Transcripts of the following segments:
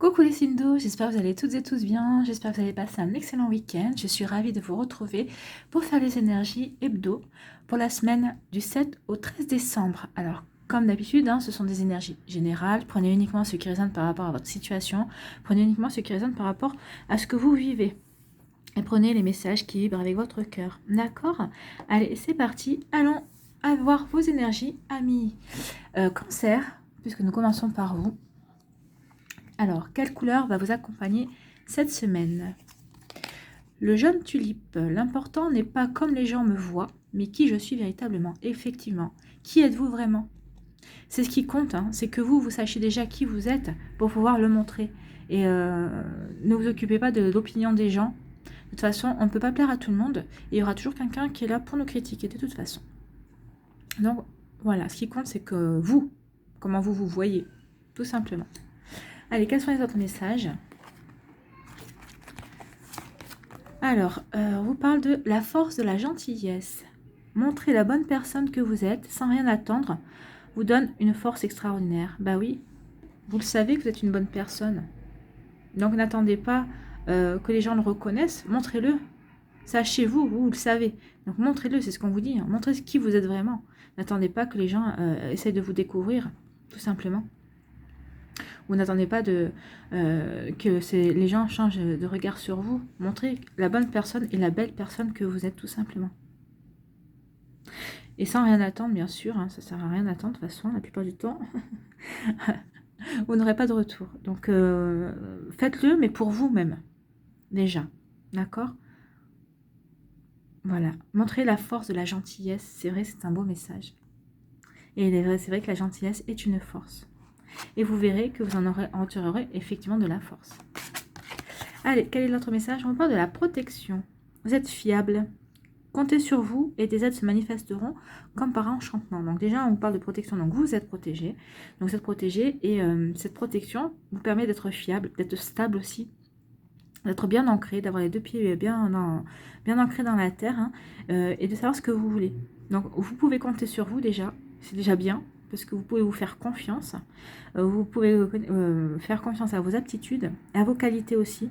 Coucou les signes d'eau, j'espère que vous allez toutes et tous bien, j'espère que vous allez passer un excellent week-end. Je suis ravie de vous retrouver pour faire les énergies hebdo pour la semaine du 7 au 13 décembre. Alors, comme d'habitude, ce sont des énergies générales. Prenez uniquement ce qui résonne par rapport à votre situation. Prenez uniquement ce qui résonne par rapport à ce que vous vivez. Et prenez les messages qui vibrent avec votre cœur. D'accord? Allez, c'est parti. Allons avoir vos énergies, amis. Cancer, puisque nous commençons par vous. Alors, quelle couleur va vous accompagner cette semaine? Le jeune tulipe, l'important n'est pas comme les gens me voient, mais qui je suis véritablement. Effectivement, qui êtes-vous vraiment? C'est ce qui compte, c'est que vous sachiez déjà qui vous êtes pour pouvoir le montrer. Et ne vous occupez pas de l'opinion des gens. De toute façon, on ne peut pas plaire à tout le monde. Et il y aura toujours quelqu'un qui est là pour nous critiquer de toute façon. Donc, voilà, ce qui compte, c'est que vous, comment vous vous voyez, tout simplement. Allez, quels sont les autres messages? Alors, on vous parle de la force de la gentillesse. Montrer la bonne personne que vous êtes sans rien attendre vous donne une force extraordinaire. Bah oui, vous le savez que vous êtes une bonne personne. Donc n'attendez pas que les gens le reconnaissent, montrez-le. Sachez-vous, vous le savez. Donc montrez-le, c'est ce qu'on vous dit. Montrez qui vous êtes vraiment. N'attendez pas que les gens essayent de vous découvrir, tout simplement. Vous n'attendez pas que les gens changent de regard sur vous. Montrez la bonne personne et la belle personne que vous êtes, tout simplement. Et sans rien attendre, bien sûr. Ça ne sert à rien d'attendre, de toute façon, la plupart du temps. Vous n'aurez pas de retour. Donc, faites-le, mais pour vous-même. Déjà. D'accord? Voilà. Montrez la force de la gentillesse. C'est vrai, c'est un beau message. Et c'est vrai que la gentillesse est une force. Et vous verrez que vous en retirerez effectivement de la force. Allez, quel est l'autre message? On parle de la protection. Vous êtes fiable. Comptez sur vous et des aides se manifesteront comme par enchantement. Donc déjà, on vous parle de protection. Donc vous êtes protégé. Donc vous êtes protégé et cette protection vous permet d'être fiable, d'être stable aussi, d'être bien ancré, d'avoir les deux pieds bien ancrés dans la terre et de savoir ce que vous voulez. Donc vous pouvez compter sur vous déjà. C'est déjà bien. Parce que vous pouvez vous faire confiance. Vous pouvez faire confiance à vos aptitudes, à vos qualités aussi.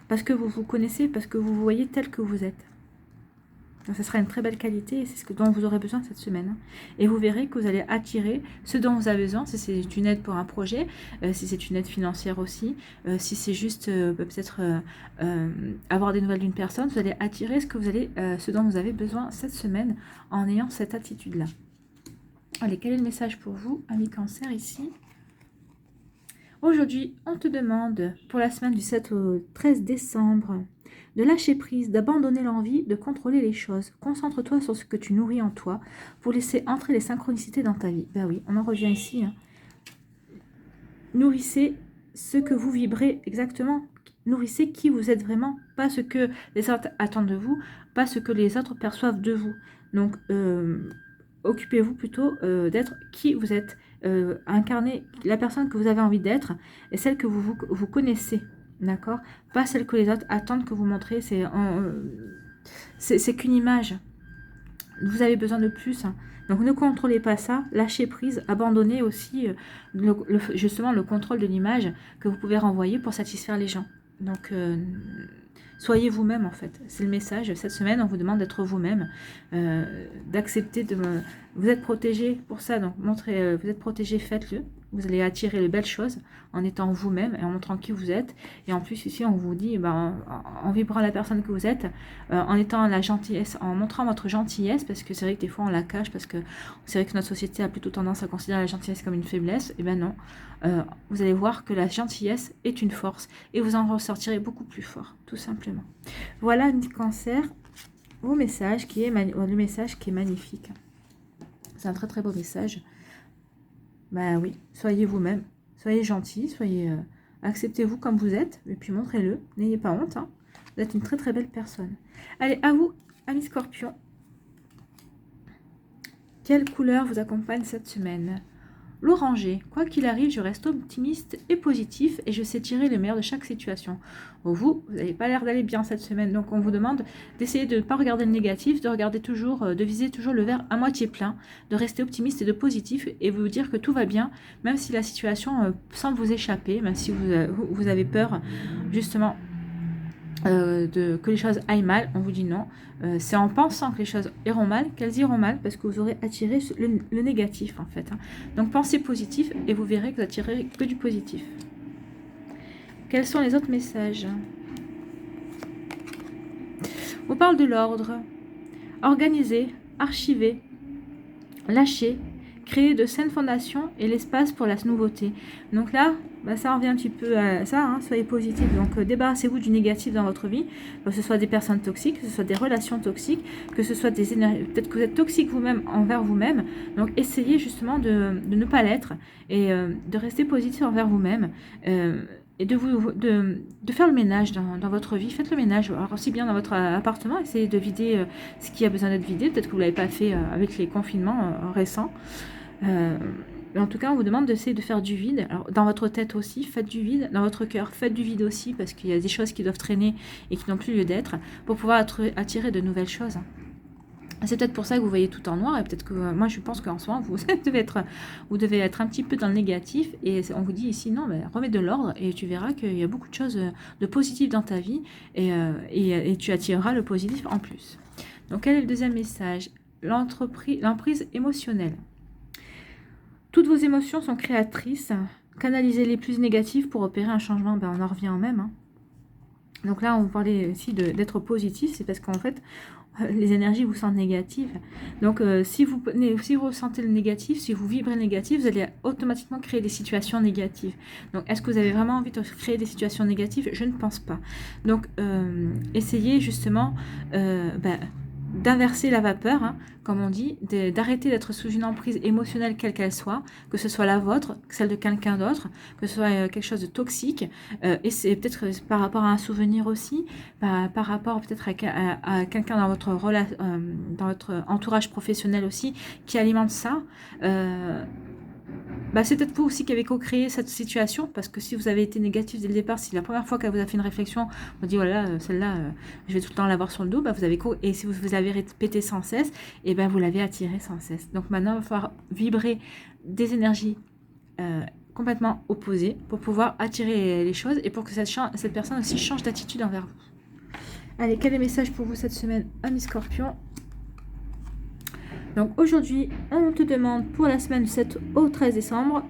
Parce que vous vous connaissez, parce que vous vous voyez tel que vous êtes. Donc, ça sera une très belle qualité et c'est ce dont vous aurez besoin cette semaine. Et vous verrez que vous allez attirer ce dont vous avez besoin, si c'est une aide pour un projet, si c'est une aide financière aussi, si c'est juste peut-être avoir des nouvelles d'une personne, vous allez attirer ce dont vous avez besoin cette semaine en ayant cette attitude-là. Allez, quel est le message pour vous, amis Cancer, ici? Aujourd'hui, on te demande, pour la semaine du 7 au 13 décembre, de lâcher prise, d'abandonner l'envie de contrôler les choses. Concentre-toi sur ce que tu nourris en toi pour laisser entrer les synchronicités dans ta vie. Ben oui, on en revient ici. Nourrissez ce que vous vibrez exactement. Nourrissez qui vous êtes vraiment, pas ce que les autres attendent de vous, pas ce que les autres perçoivent de vous. Donc, occupez-vous plutôt d'être qui vous êtes, incarner la personne que vous avez envie d'être et celle que vous connaissez, d'accord? Pas celle que les autres attendent que vous montrez, c'est qu'une image. Vous avez besoin de plus. Donc ne contrôlez pas ça, lâchez prise, abandonnez aussi justement le contrôle de l'image que vous pouvez renvoyer pour satisfaire les gens. Donc soyez vous-même en fait, c'est le message. Cette semaine, on vous demande d'être vous-même, d'accepter Vous êtes protégé pour ça, donc montrez, vous êtes protégé, faites-le. Vous allez attirer les belles choses en étant vous-même et en montrant qui vous êtes. Et en plus, ici, on vous dit, en vibrant la personne que vous êtes, en étant la gentillesse, en montrant votre gentillesse, parce que c'est vrai que des fois, on la cache, parce que c'est vrai que notre société a plutôt tendance à considérer la gentillesse comme une faiblesse. Et ben non, vous allez voir que la gentillesse est une force et vous en ressortirez beaucoup plus fort, tout simplement. Voilà, Cancer, le message qui est magnifique. C'est un très très beau message. Ben oui, soyez vous-même, soyez gentil, acceptez-vous comme vous êtes, et puis montrez-le, n'ayez pas honte, vous êtes une très très belle personne. Allez, à vous, amis Scorpion. Quelle couleur vous accompagne cette semaine? l'oranger. Quoi qu'il arrive, je reste optimiste et positif et je sais tirer le meilleur de chaque situation. Vous n'avez pas l'air d'aller bien cette semaine, donc on vous demande d'essayer de ne pas regarder le négatif, de regarder toujours, de viser toujours le verre à moitié plein, de rester optimiste et de positif et vous dire que tout va bien, même si la situation semble vous échapper, même si vous avez peur justement que les choses aillent mal. On vous dit non. C'est en pensant que les choses iront mal qu'elles iront mal, parce que vous aurez attiré le négatif en fait. Donc pensez positif et vous verrez que vous attirez que du positif. Quels sont les autres messages? On parle de l'ordre. Organiser, archiver, lâcher, créer de saines fondations et l'espace pour la nouveauté. Donc là, ça revient un petit peu à ça, soyez positif. Donc débarrassez-vous du négatif dans votre vie, que ce soit des personnes toxiques, que ce soit des relations toxiques, que ce soit des énergies, peut-être que vous êtes toxique vous-même envers vous-même. Donc essayez justement de ne pas l'être et de rester positif envers vous-même. Et de faire le ménage dans votre vie. Faites le ménage, alors aussi bien dans votre appartement, essayez de vider ce qui a besoin d'être vidé. Peut-être que vous ne l'avez pas fait avec les confinements récents. En tout cas, on vous demande d'essayer de faire du vide. Alors, dans votre tête aussi, faites du vide. Dans votre cœur, faites du vide aussi, parce qu'il y a des choses qui doivent traîner et qui n'ont plus lieu d'être, pour pouvoir attirer de nouvelles choses. C'est peut-être pour ça que vous voyez tout en noir, et peut-être que moi je pense qu'en ce moment vous devez être un petit peu dans le négatif, et on vous dit ici non, remets de l'ordre et tu verras qu'il y a beaucoup de choses de positives dans ta vie, et tu attireras le positif en plus. Donc quel est le deuxième message? L'emprise émotionnelle. Toutes vos émotions sont créatrices, canalisez les plus négatives pour opérer un changement. On en revient au même. Donc là on vous parlait aussi d'être positif, c'est parce qu'en fait les énergies vous sentent négatives. Donc si vous ressentez le négatif, si vous vibrez le négatif, vous allez automatiquement créer des situations négatives. Donc est-ce que vous avez vraiment envie de créer des situations négatives? Je ne pense pas. Donc essayez justement d'inverser la vapeur, comme on dit, d'arrêter d'être sous une emprise émotionnelle quelle qu'elle soit, que ce soit la vôtre, celle de quelqu'un d'autre, que ce soit quelque chose de toxique, et c'est peut-être par rapport à un souvenir aussi, par rapport peut-être à quelqu'un dans votre entourage professionnel aussi, qui alimente ça. C'est peut-être vous aussi qui avez co-créé cette situation, parce que si vous avez été négatif dès le départ, si la première fois qu'elle vous a fait une réflexion, on dit voilà, celle-là, je vais tout le temps l'avoir sur le dos, vous avez et si vous avez répété sans cesse, et vous l'avez attiré sans cesse. Donc maintenant, il va falloir vibrer des énergies complètement opposées pour pouvoir attirer les choses et pour que cette personne aussi change d'attitude envers vous. Allez, quel est le message pour vous cette semaine, amis Scorpion? Donc aujourd'hui, on te demande pour la semaine du 7 au 13 décembre,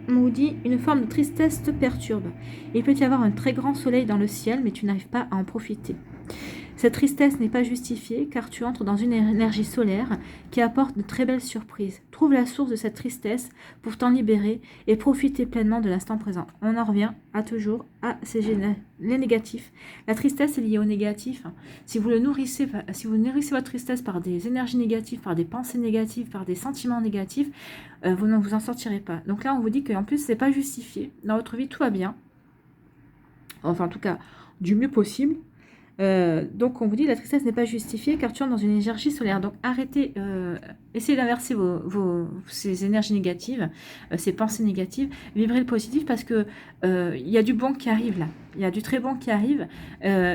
on vous dit une forme de tristesse te perturbe. Il peut y avoir un très grand soleil dans le ciel, mais tu n'arrives pas à en profiter. Cette tristesse n'est pas justifiée car tu entres dans une énergie solaire qui apporte de très belles surprises. Trouve la source de cette tristesse pour t'en libérer et profiter pleinement de l'instant présent. On en revient toujours à les négatifs. La tristesse est liée au négatif. Si vous nourrissez votre tristesse par des énergies négatives, par des pensées négatives, par des sentiments négatifs, vous ne vous en sortirez pas. Donc là, on vous dit qu'en plus, c'est pas justifié. Dans votre vie, tout va bien. Enfin, en tout cas, du mieux possible. Donc on vous dit la tristesse n'est pas justifiée car tu entres dans une énergie solaire. Donc arrêtez, essayez d'inverser ces énergies négatives, ces pensées négatives, vibrez le positif parce que il y a du bon qui arrive là, il y a du très bon qui arrive.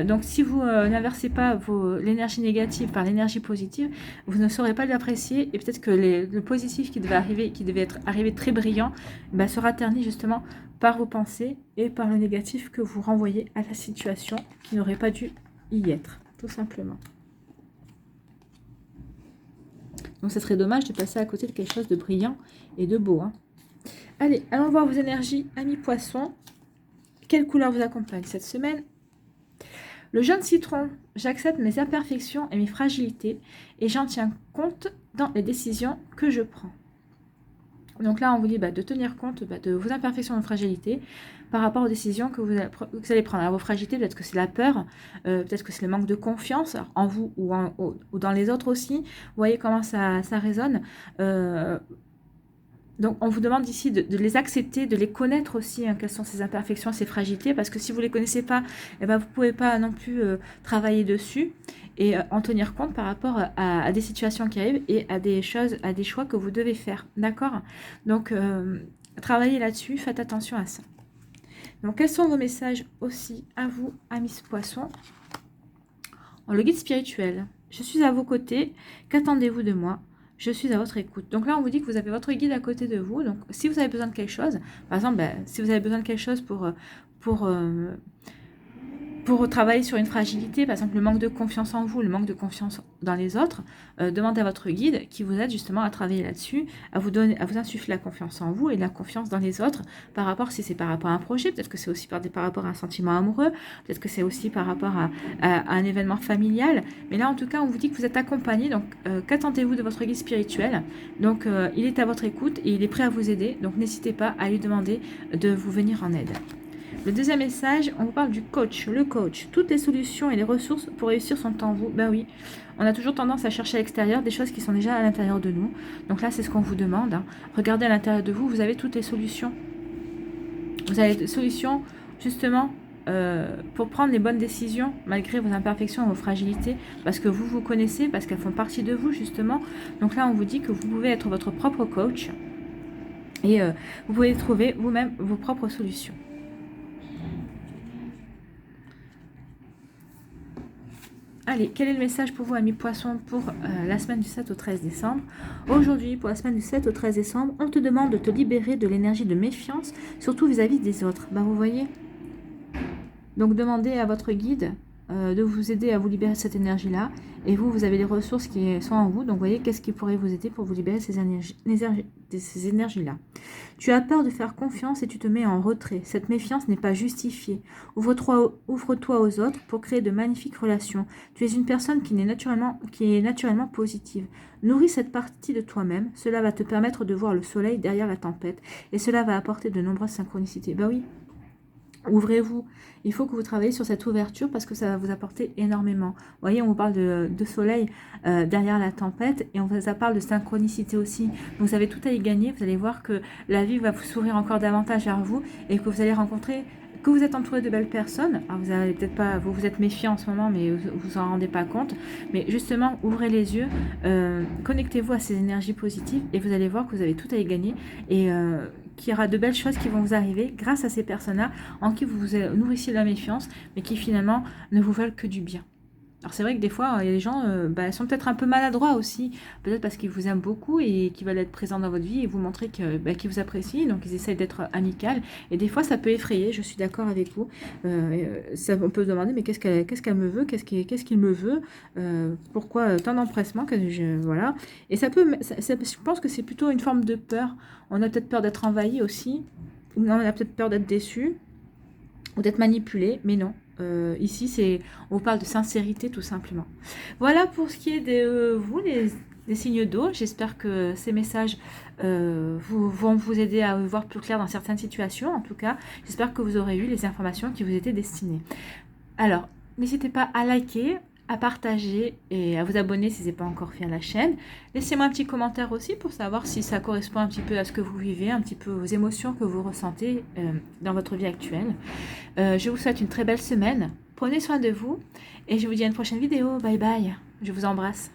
Donc si vous n'inversez pas l'énergie négative par l'énergie positive, vous ne saurez pas l'apprécier et peut-être que le positif qui devait être arrivé très brillant, sera terni justement par vos pensées et par le négatif que vous renvoyez à la situation qui n'aurait pas dû y être, tout simplement. Donc ça serait dommage de passer à côté de quelque chose de brillant et de beau. Allez, allons voir vos énergies, amis poissons. Quelle couleur vous accompagne cette semaine? Le jaune citron, j'accepte mes imperfections et mes fragilités et j'en tiens compte dans les décisions que je prends. Donc là, on vous dit de tenir compte de vos imperfections et vos fragilités par rapport aux décisions que vous allez prendre. Alors, vos fragilités, peut-être que c'est la peur, peut-être que c'est le manque de confiance en vous ou dans les autres aussi. Vous voyez comment ça résonne. Donc, on vous demande ici de les accepter, de les connaître aussi, hein, quelles sont ces imperfections, ces fragilités, parce que si vous ne les connaissez pas, eh ben, vous ne pouvez pas non plus travailler dessus et en tenir compte par rapport à des situations qui arrivent et à des choses, à des choix que vous devez faire. D'accord? Donc, travaillez là-dessus, faites attention à ça. Donc, quels sont vos messages aussi à vous, amis poissons? Le guide spirituel. Je suis à vos côtés. Qu'attendez-vous de moi? Je suis à votre écoute. Donc là, on vous dit que vous avez votre guide à côté de vous. Donc, si vous avez besoin de quelque chose, par exemple, si vous avez besoin de quelque chose pour travailler sur une fragilité, par exemple le manque de confiance en vous, le manque de confiance dans les autres, demandez à votre guide qui vous aide justement à travailler là-dessus, à vous insuffler la confiance en vous et la confiance dans les autres par rapport, si c'est par rapport à un projet, peut-être que c'est aussi par rapport à un sentiment amoureux, peut-être que c'est aussi par rapport à un événement familial, mais là en tout cas on vous dit que vous êtes accompagné, donc qu'attendez-vous de votre guide spirituel? Donc il est à votre écoute et il est prêt à vous aider, donc n'hésitez pas à lui demander de vous venir en aide. Le deuxième message, on vous parle du coach, le coach. Toutes les solutions et les ressources pour réussir sont en vous. Ben oui, on a toujours tendance à chercher à l'extérieur des choses qui sont déjà à l'intérieur de nous. Donc là, c'est ce qu'on vous demande. Hein. Regardez à l'intérieur de vous, vous avez toutes les solutions. Vous avez des solutions, justement, pour prendre les bonnes décisions, malgré vos imperfections et vos fragilités, parce que vous vous connaissez, parce qu'elles font partie de vous, justement. Donc là, on vous dit que vous pouvez être votre propre coach et vous pouvez trouver vous-même vos propres solutions. Allez, quel est le message pour vous, amis poissons, pour la semaine du 7 au 13 décembre? Aujourd'hui, pour la semaine du 7 au 13 décembre, on te demande de te libérer de l'énergie de méfiance, surtout vis-à-vis des autres. Ben, vous voyez? Donc, demandez à votre guide de vous aider à vous libérer de cette énergie-là. Et vous, vous avez les ressources qui sont en vous. Donc, vous voyez, qu'est-ce qui pourrait vous aider pour vous libérer de ces énergies-là? Tu as peur de faire confiance et tu te mets en retrait. Cette méfiance n'est pas justifiée. Ouvre-toi aux autres pour créer de magnifiques relations. Tu es une personne qui est naturellement positive. Nourris cette partie de toi-même. Cela va te permettre de voir le soleil derrière la tempête. Et cela va apporter de nombreuses synchronicités. Ben oui. Ouvrez-vous. Il faut que vous travaillez sur cette ouverture parce que ça va vous apporter énormément. Vous voyez, on vous parle de soleil derrière la tempête et on vous parle de synchronicité aussi. Donc vous avez tout à y gagner. Vous allez voir que la vie va vous sourire encore davantage vers vous et que vous allez rencontrer, que vous êtes entouré de belles personnes. Alors vous avez peut-être pas, vous êtes méfiant en ce moment, mais vous vous en rendez pas compte. Mais justement, ouvrez les yeux, connectez-vous à ces énergies positives et vous allez voir que vous avez tout à y gagner et qu'il y aura de belles choses qui vont vous arriver grâce à ces personnes-là en qui vous vous nourrissez de la méfiance, mais qui finalement ne vous veulent que du bien. Alors c'est vrai que des fois, il y a des gens sont peut-être un peu maladroits aussi, peut-être parce qu'ils vous aiment beaucoup et qu'ils veulent être présents dans votre vie et vous montrer qu'ils vous apprécient, donc ils essayent d'être amicales. Et des fois, ça peut effrayer, je suis d'accord avec vous. On peut se demander, mais qu'est-ce qu'elle me veut, qu'est-ce qu'il me veut, pourquoi tant d'empressement, voilà. Et je pense que c'est plutôt une forme de peur. On a peut-être peur d'être envahi aussi, ou on a peut-être peur d'être déçu, ou d'être manipulé, mais non. Ici, on vous parle de sincérité tout simplement. Voilà pour ce qui est de vous, les signes d'eau. J'espère que ces messages vont vous aider à voir plus clair dans certaines situations. En tout cas, j'espère que vous aurez eu les informations qui vous étaient destinées. Alors, n'hésitez pas à liker, à partager et à vous abonner si ce n'est pas encore fait à la chaîne. Laissez-moi un petit commentaire aussi pour savoir si ça correspond un petit peu à ce que vous vivez, un petit peu aux émotions que vous ressentez dans votre vie actuelle. Je vous souhaite une très belle semaine. Prenez soin de vous et je vous dis à une prochaine vidéo. Bye bye. Je vous embrasse.